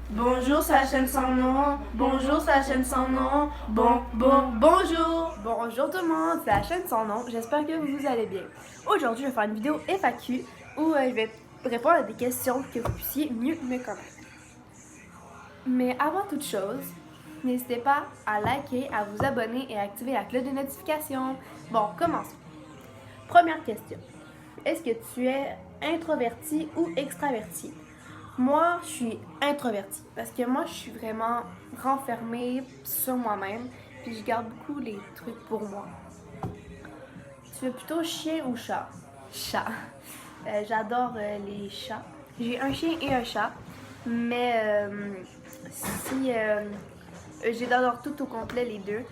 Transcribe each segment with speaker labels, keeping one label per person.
Speaker 1: Bonjour, c'est la chaîne sans nom. Bonjour, c'est la chaîne sans nom. Bonjour.
Speaker 2: Bonjour tout le monde, c'est la chaîne sans nom. J'espère que vous allez bien. Aujourd'hui, je vais faire une vidéo FAQ où je vais répondre à des questions pour que vous puissiez mieux me connaître. Mais avant toute chose, n'hésitez pas à liker, à vous abonner et à activer la cloche de notification. Bon, commençons. Première question. Est-ce que tu es introverti ou extraverti? Moi, je suis introvertie parce que moi, je suis vraiment renfermée sur moi-même puis je garde beaucoup les trucs pour moi. Tu veux plutôt chien ou chat? Chat. J'adore les chats. J'ai un chien et un chat, mais si j'adore tout au complet les deux,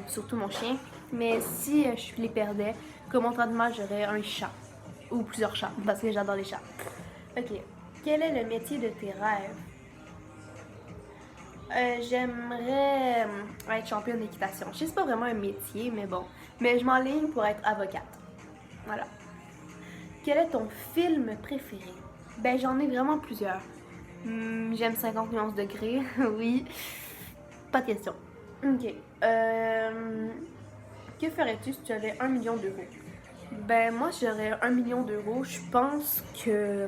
Speaker 2: surtout mon chien. Mais si je les perdais, comme autrement, j'aurais un chat ou plusieurs chats parce que j'adore les chats. Ok. Quel est le métier de tes rêves? J'aimerais être championne d'équitation. Je sais pas vraiment un métier, mais bon. Mais je m'enligne pour être avocate. Voilà. Quel est ton film préféré? Ben, j'en ai vraiment plusieurs. J'aime 50 nuances degrés, oui. Pas de question. Ok. Que ferais-tu si tu avais 1 million d'euros? Ben, moi, si j'aurais 1 million d'euros, je pense que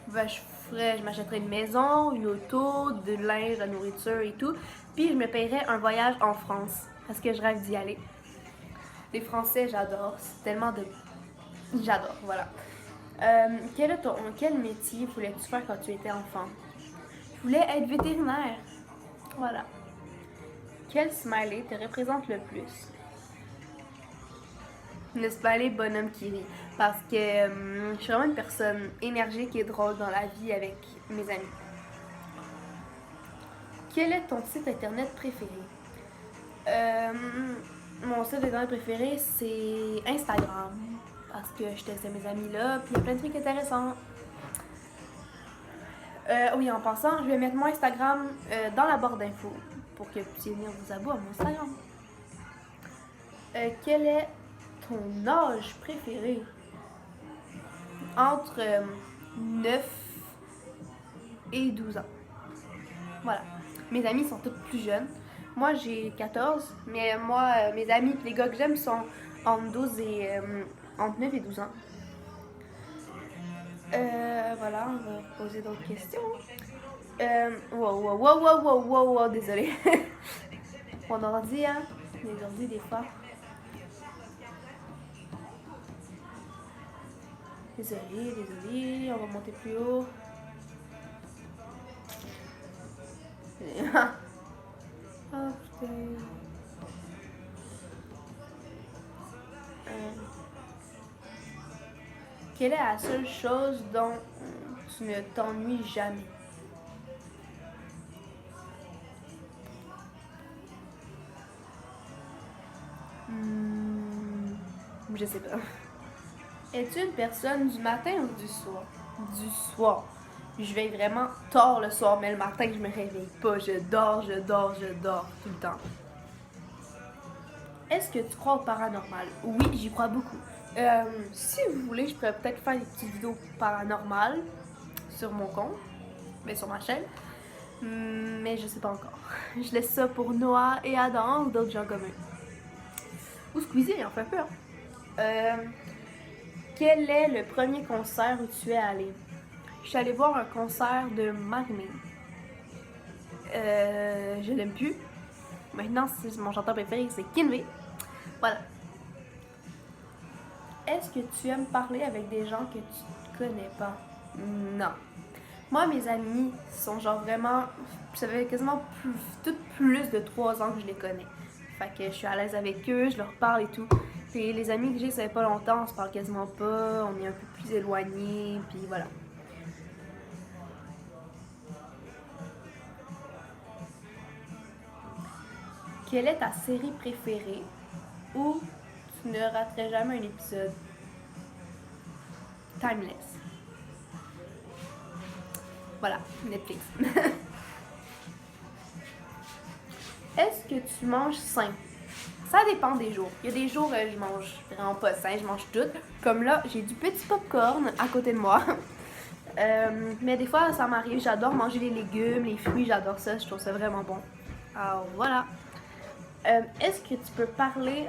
Speaker 2: ben, je m'achèterais une maison, une auto, de linge, de la nourriture et tout. Puis je me paierais un voyage en France parce que je rêve d'y aller. Les Français, j'adore. C'est tellement de... J'adore, voilà. Quel métier voulais-tu faire quand tu étais enfant? Je voulais être vétérinaire. Voilà. Quel smiley te représente le plus? Le smiley bonhomme qui rit. Parce que je suis vraiment une personne énergique et drôle dans la vie avec mes amis. Quel est ton site internet préféré? Mon site internet préféré, c'est Instagram. Parce que je teste mes amis là, puis il y a plein de trucs intéressants. Oui, en passant, je vais mettre mon Instagram dans la barre d'infos pour que vous puissiez venir vous abonner à mon Instagram. Quel est ton âge préféré? Entre 9 et 12 ans. Voilà. Mes amis sont toutes plus jeunes. Moi, j'ai 14, mais moi, mes amis, les gars que j'aime sont entre 12 et entre 9 et 12 ans. Voilà, on va poser d'autres questions. Wow, désolé. Mon ordi, hein. Les ordi, des fois. Désolé, on va monter plus haut. Oh putain. Quelle est la seule chose dont tu ne t'ennuies jamais? Je sais pas. Es-tu une personne du matin ou du soir? Du soir. Je vais vraiment tard le soir, mais le matin, je me réveille pas. Je dors tout le temps. Est-ce que tu crois au paranormal? Oui, j'y crois beaucoup. Si vous voulez, je pourrais peut-être faire des petites vidéos paranormales sur mon compte, mais sur ma chaîne. Mais je sais pas encore. Je laisse ça pour Noah et Adam ou d'autres gens comme eux. Ou Squeezie, il en fait peur. Quel est le premier concert où tu es allé? Je suis allée voir un concert de Marimé. Je l'aime plus. Maintenant, c'est mon chanteur préféré, c'est Kinvey. Voilà. Est-ce que tu aimes parler avec des gens que tu ne connais pas? Non. Moi, mes amis sont genre vraiment... Ça fait quasiment plus de 3 ans que je les connais. Fait que je suis à l'aise avec eux, je leur parle et tout. Puis les amis que j'ai, ça fait pas longtemps, on se parle quasiment pas, on est un peu plus éloignés, puis voilà. Quelle est ta série préférée où tu ne raterais jamais un épisode? Timeless. Voilà, Netflix. Est-ce que tu manges sain? Ça dépend des jours. Il y a des jours, je mange vraiment pas sain, je mange tout. Comme là, j'ai du petit popcorn à côté de moi. Mais des fois, ça m'arrive. J'adore manger les légumes, les fruits. J'adore ça. Je trouve ça vraiment bon. Alors, voilà. Est-ce que tu peux parler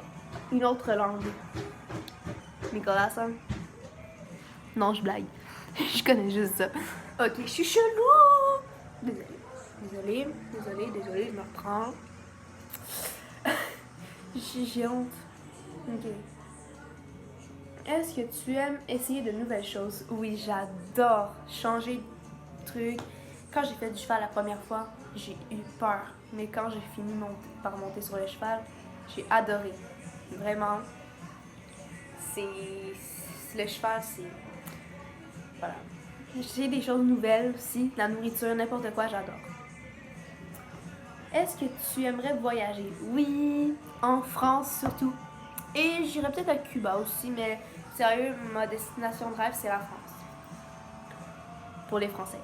Speaker 2: une autre langue? Nicolas, ça? Non, je blague. Je connais juste ça. Ok, je suis chelou! Désolée, je me reprends. J'ai honte. Ok. Est-ce que tu aimes essayer de nouvelles choses? Oui, j'adore changer de trucs. Quand j'ai fait du cheval la première fois, j'ai eu peur. Mais quand j'ai fini par monter sur le cheval, j'ai adoré. Vraiment. Le cheval, c'est... Voilà. J'ai des choses nouvelles aussi. La nourriture, n'importe quoi, j'adore. Est-ce que tu aimerais voyager? Oui, en France surtout. Et j'irais peut-être à Cuba aussi, mais sérieux, ma destination de rêve, c'est la France. Pour les Français.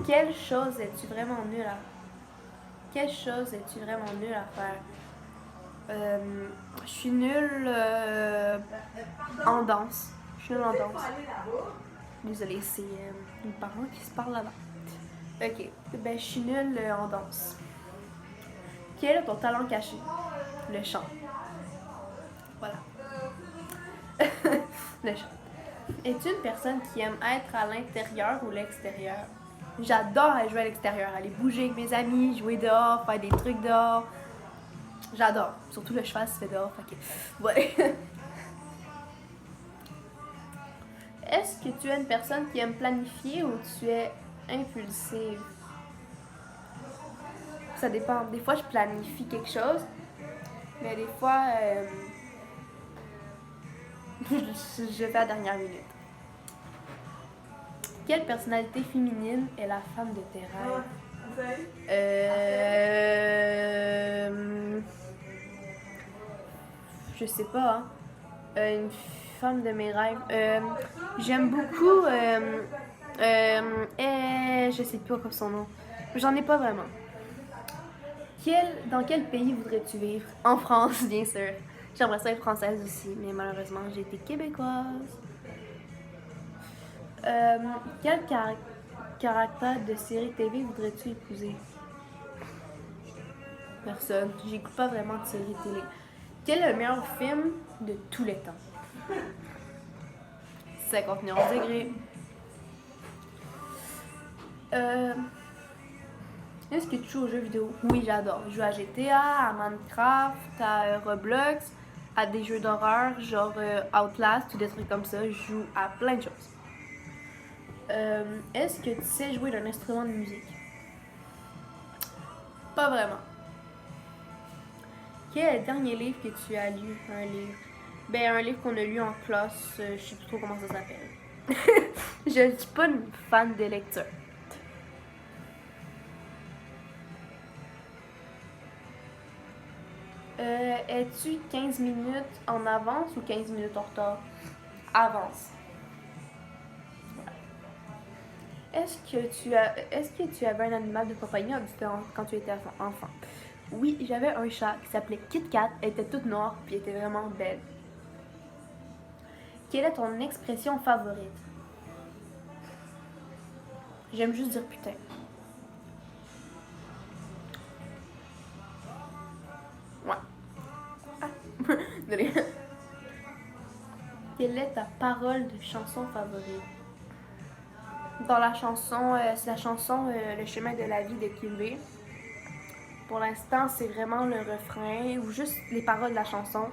Speaker 2: Quelle chose es-tu vraiment nul à... Quelle chose es-tu vraiment nul à faire? Je suis nulle en danse. Je suis nulle en danse. Désolée, c'est mes parents qui se parlent là-bas. Ok, ben je suis nulle en danse. Quel est ton talent caché? Le chant. Voilà. Le chant. Es-tu une personne qui aime être à l'intérieur ou l'extérieur? J'adore aller jouer à l'extérieur, aller bouger avec mes amis, jouer dehors, faire des trucs dehors. J'adore. Surtout le cheval se fait dehors. Fait que... ouais. Est-ce que tu es une personne qui aime planifier ou tu es impulsive? Ça dépend. Des fois, je planifie quelque chose, mais des fois, je fais à la dernière minute. Quelle personnalité féminine est la femme de tes rêves? Je sais pas. Hein. Une femme de mes rêves. J'aime beaucoup. Je sais pas comme son nom. J'en ai pas vraiment. Dans quel pays voudrais-tu vivre? En France, bien sûr. J'aimerais ça être française aussi, mais malheureusement, j'ai été québécoise. Quel caractère de série TV voudrais-tu épouser? Personne. J'écoute pas vraiment de série télé. Quel est le meilleur film de tous les temps? 51 degrés. Est-ce que tu joues aux jeux vidéo? Oui, j'adore. Je joue à GTA, à Minecraft, à Roblox, à des jeux d'horreur, genre Outlast ou des trucs comme ça. Je joue à plein de choses. Est-ce que tu sais jouer d'un instrument de musique? Pas vraiment. Quel est le dernier livre que tu as lu? Un livre? Ben, un livre qu'on a lu en classe, je sais plus trop comment ça s'appelle. Je ne suis pas une fan de lecture. Es-tu 15 minutes en avance ou 15 minutes en retard? Avance. Est-ce que tu avais un animal de compagnie quand tu étais enfant? Oui, j'avais un chat qui s'appelait Kit Kat. Elle était toute noire puis elle était vraiment belle. Quelle est ton expression favorite? J'aime juste dire putain. Ouais. Ah. Désolée. Quelle est ta parole de chanson favorite? Dans la chanson, c'est la chanson Le chemin de la vie de Kilvé. Pour l'instant, c'est vraiment le refrain ou juste les paroles de la chanson.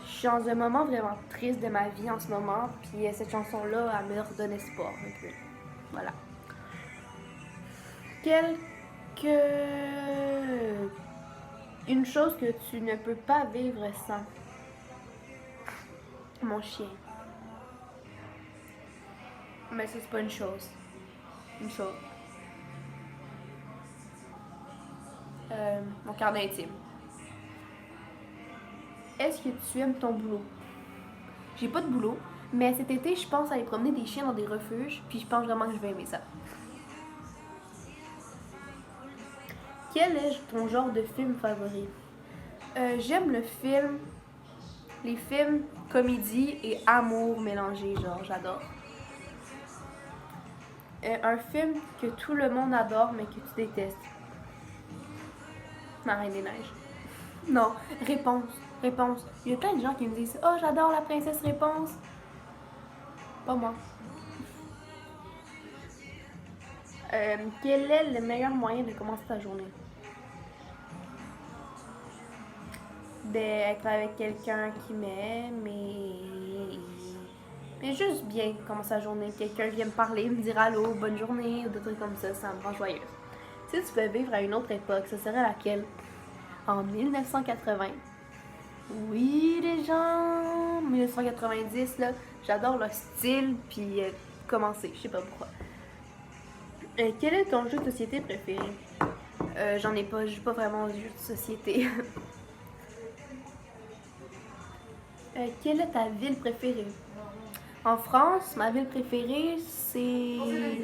Speaker 2: Je suis dans un moment vraiment triste de ma vie en ce moment, puis cette chanson-là, elle me redonne espoir un peu. Voilà. Une chose que tu ne peux pas vivre sans. Mon chien. Mais ça, c'est pas une chose. Une chose. Mon carnet intime. Est-ce que tu aimes ton boulot? J'ai pas de boulot, mais cet été, je pense aller promener des chiens dans des refuges, puis je pense vraiment que je vais aimer ça. Quel est ton genre de film favori? J'aime les films comédie et amour mélangé, genre, j'adore. Un film que tout le monde adore mais que tu détestes. La Reine des Neiges. Non, Réponse. Il y a plein de gens qui me disent « Oh, j'adore la princesse Réponse ». Pas moi. Quel est le meilleur moyen de commencer ta journée? Être avec quelqu'un qui m'aime mais juste bien commencer la journée. Quelqu'un vient me parler, me dire allô, bonne journée ou des trucs comme ça me rend joyeuse. Si tu pouvais vivre à une autre époque, ce serait laquelle? En 1980. Oui, les gens, 1990, là, j'adore le style, puis commencer, je sais pas pourquoi. Quel est ton jeu de société préféré? J'en ai pas, je joue pas vraiment aux jeux de société. Quelle est ta ville préférée? En France, ma ville préférée, c'est... S'il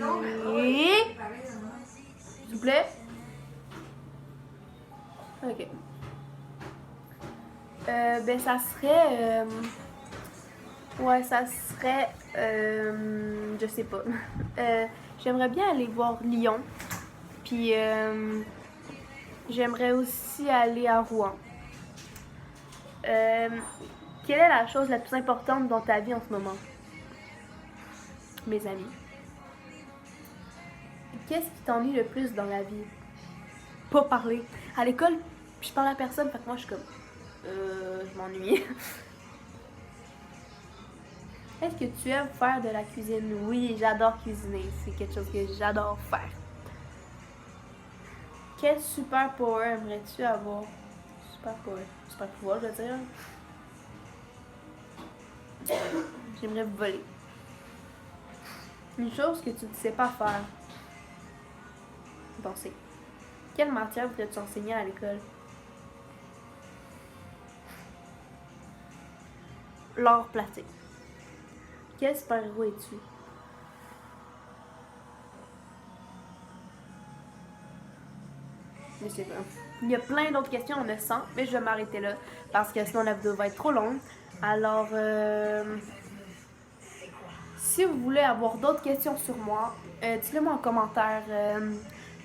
Speaker 2: vous plaît? Ok. Ça serait... Ouais, ça serait... je sais pas. J'aimerais bien aller voir Lyon. Puis, j'aimerais aussi aller à Rouen. Quelle est la chose la plus importante dans ta vie en ce moment? Mes amis. Qu'est-ce qui t'ennuie le plus dans la vie? Pas parler. À l'école, je parle à personne, fait que moi je suis comme... je m'ennuie. Est-ce que tu aimes faire de la cuisine? Oui, j'adore cuisiner. C'est quelque chose que j'adore faire. Quel super power aimerais-tu avoir? Super pouvoir, je veux dire. J'aimerais voler. Une chose que tu ne sais pas faire. Penser. Quelle matière voudrais-tu enseigner à l'école? L'art plastique. Quel super-héros es-tu? Je sais pas. Il y a plein d'autres questions, on le sent, mais je vais m'arrêter là parce que sinon la vidéo va être trop longue. Alors, si vous voulez avoir d'autres questions sur moi, dites-le moi en commentaire.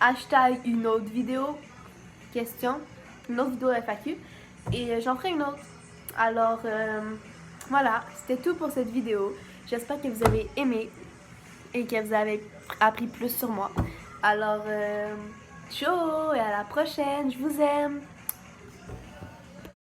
Speaker 2: Hashtag une autre vidéo question, une autre vidéo FAQ et j'en ferai une autre. Alors, voilà, c'était tout pour cette vidéo. J'espère que vous avez aimé et que vous avez appris plus sur moi. Alors, ciao et à la prochaine, je vous aime!